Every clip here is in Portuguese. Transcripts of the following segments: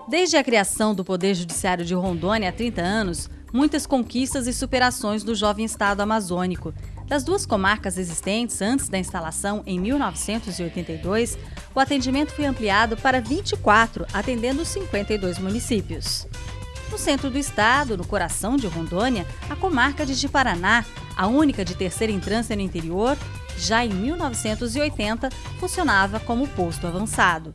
Desde a criação do Poder Judiciário de Rondônia há 30 anos, muitas conquistas e superações do jovem estado amazônico. Das duas comarcas existentes antes da instalação em 1982, o atendimento foi ampliado para 24, atendendo 52 municípios. No centro do estado, no coração de Rondônia, a comarca de Ji-Paraná, a única de terceira entrância no interior, já em 1980 funcionava como posto avançado.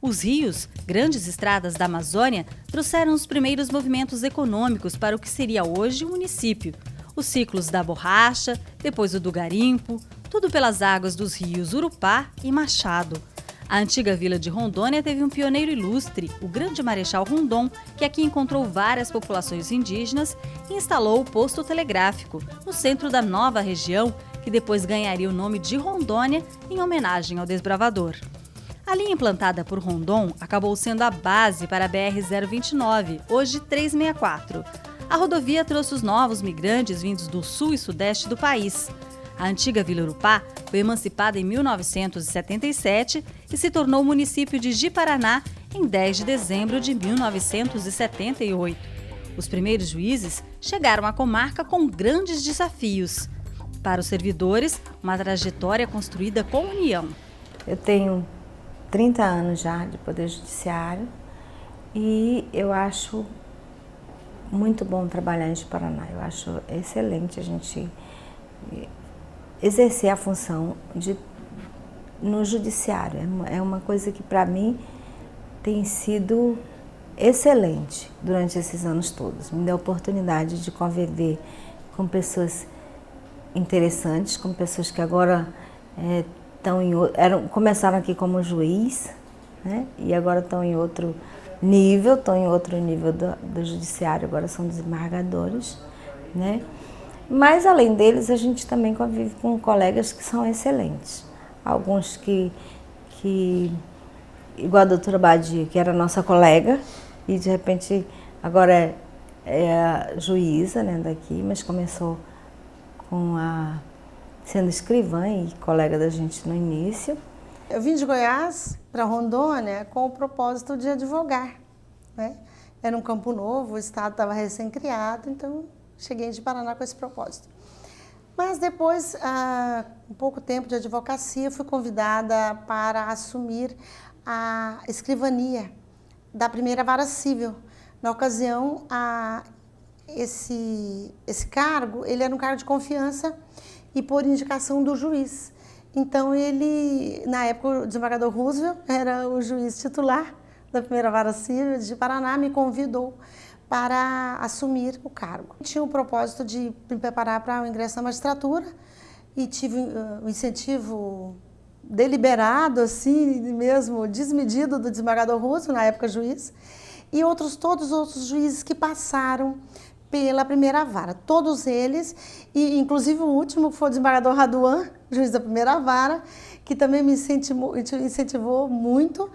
Os rios, grandes estradas da Amazônia, trouxeram os primeiros movimentos econômicos para o que seria hoje o município. Os ciclos da borracha, depois o do garimpo, tudo pelas águas dos rios Urupá e Machado. A antiga vila de Rondônia teve um pioneiro ilustre, o grande Marechal Rondon, que aqui encontrou várias populações indígenas e instalou o posto telegráfico no centro da nova região, que depois ganharia o nome de Rondônia em homenagem ao desbravador. A linha implantada por Rondon acabou sendo a base para a BR-029, hoje 364. A rodovia trouxe os novos migrantes vindos do sul e sudeste do país. A antiga Vila Urupá foi emancipada em 1977 e se tornou município de Ji-Paraná em 10 de dezembro de 1978. Os primeiros juízes chegaram à comarca com grandes desafios. Para os servidores, uma trajetória construída com união. Eu tenho 30 anos já de Poder Judiciário e eu acho muito bom trabalhar em Ji-Paraná. Eu acho excelente a gente exercer a função no judiciário. É uma coisa que para mim tem sido excelente durante esses anos todos. Me deu a oportunidade de conviver com pessoas interessantes, com pessoas que agora começaram aqui como juiz, né? E agora estão em outro nível, do judiciário, agora são desembargadores, né? Mas além deles, a gente também convive com colegas que são excelentes. Alguns que igual a doutora Badia, que era nossa colega, e de repente agora é a juíza, né, daqui, mas começou sendo escrivã e colega da gente no início. Eu vim de Goiás para Rondônia com o propósito de advogar, né? Era um campo novo, o estado estava recém-criado, então cheguei em Ji-Paraná com esse propósito. Mas depois, um pouco tempo de advocacia, fui convidada para assumir a escrivania da primeira vara civil. Na ocasião, esse cargo, ele era um cargo de confiança e por indicação do juiz. Então ele, na época, o desembargador Roosevelt era o juiz titular da primeira vara civil de Ji-Paraná, me convidou para assumir o cargo. Tinha o propósito de me preparar para o ingresso na magistratura e tive um incentivo deliberado, assim mesmo, desmedido do desembargador Roosevelt, na época juiz, e todos os outros juízes que passaram pela primeira vara, todos eles, e inclusive o último que foi o desembargador Raduan, juiz da primeira vara, que também me incentivou muito,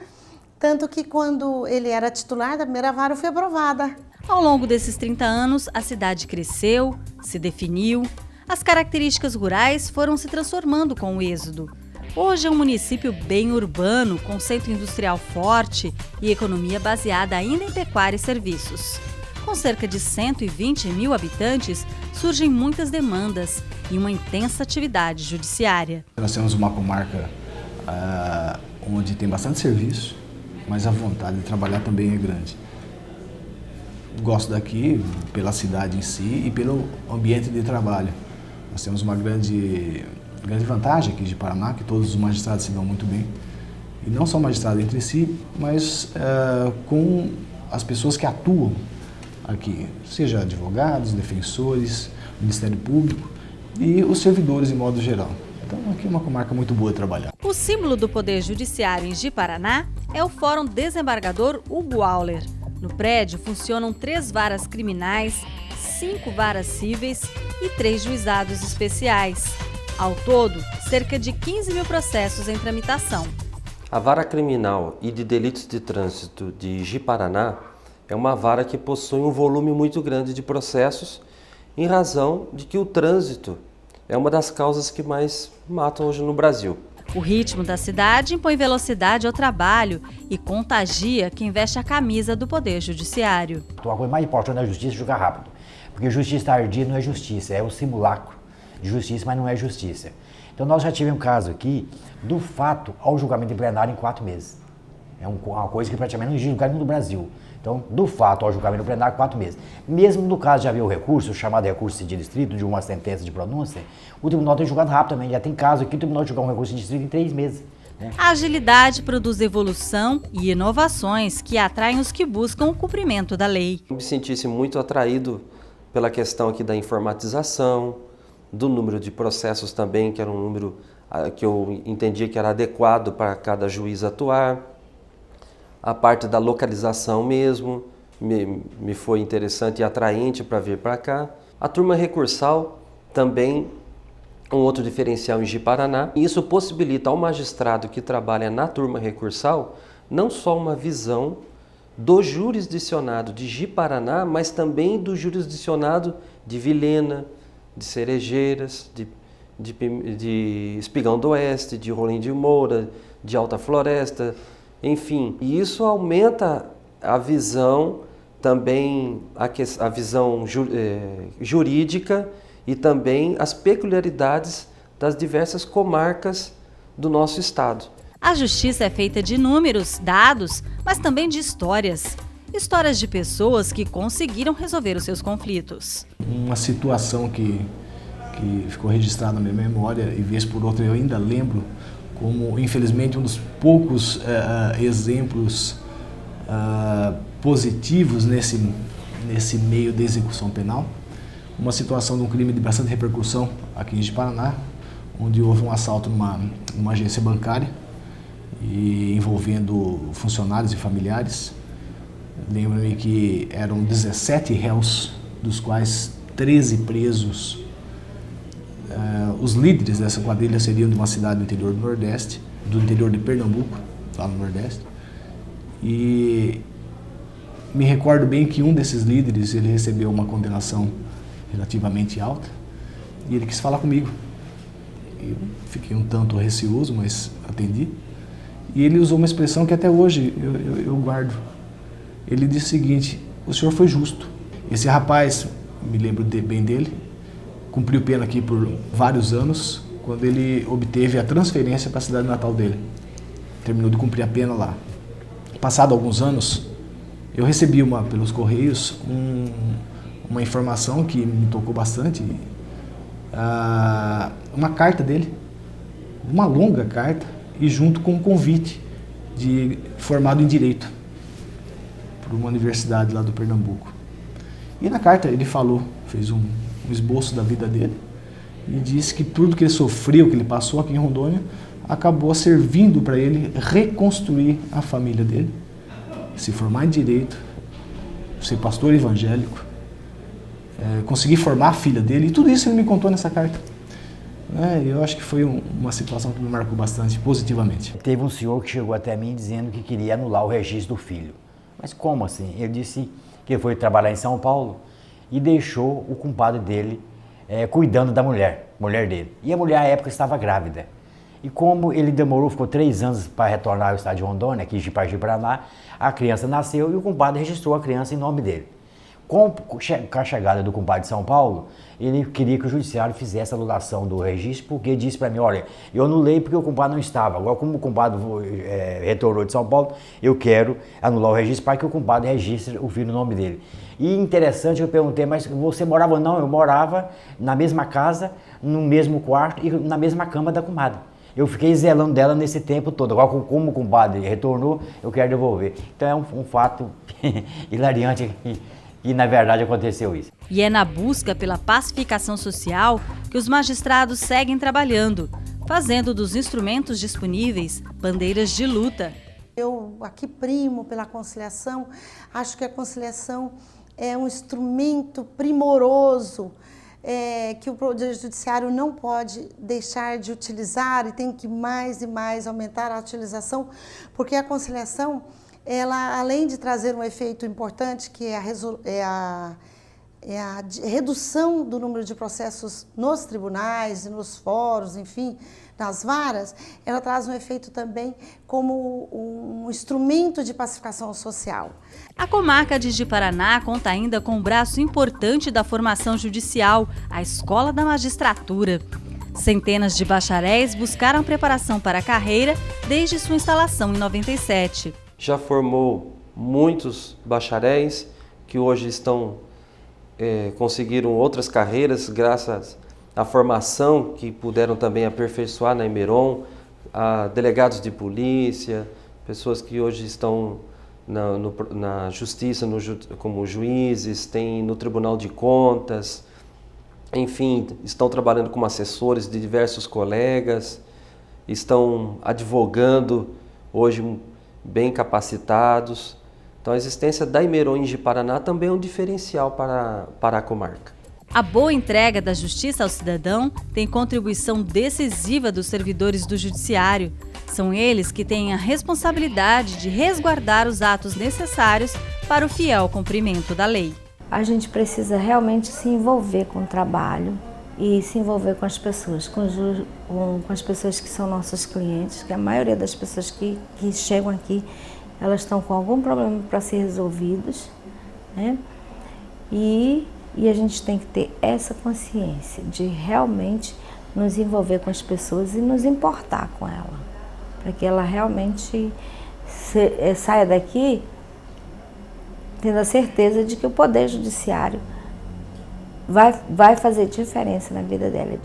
tanto que quando ele era titular da primeira vara eu fui aprovada. Ao longo desses 30 anos, a cidade cresceu, se definiu, as características rurais foram se transformando com o êxodo. Hoje é um município bem urbano, com centro industrial forte e economia baseada ainda em pecuária e serviços. Com cerca de 120 mil habitantes, surgem muitas demandas e uma intensa atividade judiciária. Nós temos uma comarca onde tem bastante serviço, mas a vontade de trabalhar também é grande. Gosto daqui pela cidade em si e pelo ambiente de trabalho. Nós temos uma grande vantagem aqui de Paraná, que todos os magistrados se dão muito bem. E não só magistrados entre si, mas com as pessoas que atuam aqui, seja advogados, defensores, Ministério Público e os servidores em modo geral. Então aqui é uma comarca muito boa de trabalhar. O símbolo do Poder Judiciário em Ji-Paraná é o Fórum Desembargador Hugo Auler. No prédio funcionam 3 varas criminais, 5 varas cíveis e 3 juizados especiais. Ao todo, cerca de 15 mil processos em tramitação. A Vara Criminal e de Delitos de Trânsito de Ji-Paraná é uma vara que possui um volume muito grande de processos, em razão de que o trânsito é uma das causas que mais matam hoje no Brasil. O ritmo da cidade impõe velocidade ao trabalho e contagia quem veste a camisa do Poder Judiciário. Então, a coisa mais importante da justiça é jogar rápido, porque justiça tardia não é justiça, é o simulacro de justiça, mas não é justiça. Então nós já tivemos um caso aqui do fato ao julgamento em plenário em 4 meses. É uma coisa que praticamente não existe em lugar nenhum do Brasil. Então, do fato ao julgamento em plenário, 4 meses. Mesmo no caso de haver o recurso, o chamado recurso de sentido estrito, de uma sentença de pronúncia, o tribunal tem julgado rápido também. Já tem caso aqui, o tribunal julgar um recurso de sentido estrito em 3 meses. Né? A agilidade produz evolução e inovações que atraem os que buscam o cumprimento da lei. Eu me sentisse muito atraído pela questão aqui da informatização, do número de processos também, que era um número que eu entendia que era adequado para cada juiz atuar. A parte da localização mesmo, me foi interessante e atraente para vir para cá. A turma recursal também, um outro diferencial em Ji-Paraná. Isso possibilita ao magistrado que trabalha na turma recursal não só uma visão do jurisdicionado de Ji-Paraná, mas também do jurisdicionado de Vilhena, de Cerejeiras, de Espigão do Oeste, de Rolim de Moura, de Alta Floresta, enfim. E isso aumenta a visão também, a visão jurídica e também as peculiaridades das diversas comarcas do nosso estado. A justiça é feita de números, dados, mas também de histórias. Histórias de pessoas que conseguiram resolver os seus conflitos. Uma situação que ficou registrada na minha memória e vez por outra eu ainda lembro como, infelizmente, um dos poucos exemplos positivos nesse meio de execução penal. Uma situação de um crime de bastante repercussão aqui em Ji-Paraná, onde houve um assalto numa agência bancária e envolvendo funcionários e familiares. Lembro-me que eram 17 réus, dos quais 13 presos. Os líderes dessa quadrilha seriam de uma cidade do interior do Nordeste, do interior de Pernambuco, lá no Nordeste. E me recordo bem que um desses líderes, ele recebeu uma condenação relativamente alta e ele quis falar comigo. Eu fiquei um tanto receoso, mas atendi. E ele usou uma expressão que até hoje eu guardo. Ele disse o seguinte: o senhor foi justo. Esse rapaz, me lembro bem dele, cumpriu pena aqui por vários anos, quando ele obteve a transferência para a cidade natal dele. Terminou de cumprir a pena lá. Passado alguns anos, eu recebi pelos Correios uma informação que me tocou bastante, uma carta dele, uma longa carta, e junto com um convite formado em Direito, por uma universidade lá do Pernambuco. E na carta ele fez um esboço da vida dele e disse que tudo que ele sofreu, que ele passou aqui em Rondônia, acabou servindo para ele reconstruir a família dele, se formar em Direito, ser pastor evangélico, conseguir formar a filha dele, e tudo isso ele me contou nessa carta. Eu acho que foi uma situação que me marcou bastante positivamente. Teve um senhor que chegou até mim dizendo que queria anular o registro do filho. Mas como assim? Ele disse que foi trabalhar em São Paulo e deixou o compadre dele cuidando da mulher dele. E a mulher, à época, estava grávida. E como ele ficou 3 anos para retornar ao estado de Rondônia, aqui de Ji-Paraná, a criança nasceu e o compadre registrou a criança em nome dele. Com a chegada do compadre de São Paulo, ele queria que o judiciário fizesse a anulação do registro, porque ele disse para mim: olha, eu anulei porque o compadre não estava. Agora, como o compadre retornou de São Paulo, eu quero anular o registro para que o compadre registre o filho no nome dele. E interessante, eu perguntei: mas você morava? Não, eu morava na mesma casa, no mesmo quarto e na mesma cama da comadre. Eu fiquei zelando dela nesse tempo todo. Agora, como o compadre retornou, eu quero devolver. Então é um fato hilariante e na verdade aconteceu isso. E é na busca pela pacificação social que os magistrados seguem trabalhando, fazendo dos instrumentos disponíveis bandeiras de luta. Eu aqui primo pela conciliação, acho que a conciliação é um instrumento primoroso que o Poder Judiciário não pode deixar de utilizar e tem que mais e mais aumentar a utilização, porque a conciliação, ela, além de trazer um efeito importante, que é redução do número de processos nos tribunais, nos fóruns, enfim, nas varas, ela traz um efeito também como um instrumento de pacificação social. A comarca de Ji-Paraná conta ainda com um braço importante da formação judicial, a Escola da Magistratura. Centenas de bacharéis buscaram preparação para a carreira desde sua instalação em 97. Já formou muitos bacharéis que hoje conseguiram outras carreiras graças à formação que puderam também aperfeiçoar na Imeron, a delegados de polícia, pessoas que hoje estão na justiça como juízes, tem no Tribunal de Contas, enfim, estão trabalhando como assessores de diversos colegas, estão advogando hoje bem capacitados. Então a existência da Imeron em Ji-Paraná também é um diferencial para a comarca. A boa entrega da justiça ao cidadão tem contribuição decisiva dos servidores do judiciário. São eles que têm a responsabilidade de resguardar os atos necessários para o fiel cumprimento da lei. A gente precisa realmente se envolver com o trabalho e se envolver com as pessoas, com as pessoas que são nossos clientes, que a maioria das pessoas que chegam aqui, elas estão com algum problema para ser resolvidos, né? E a gente tem que ter essa consciência de realmente nos envolver com as pessoas e nos importar com ela, para que ela realmente saia daqui tendo a certeza de que o Poder Judiciário vai fazer diferença na vida dela.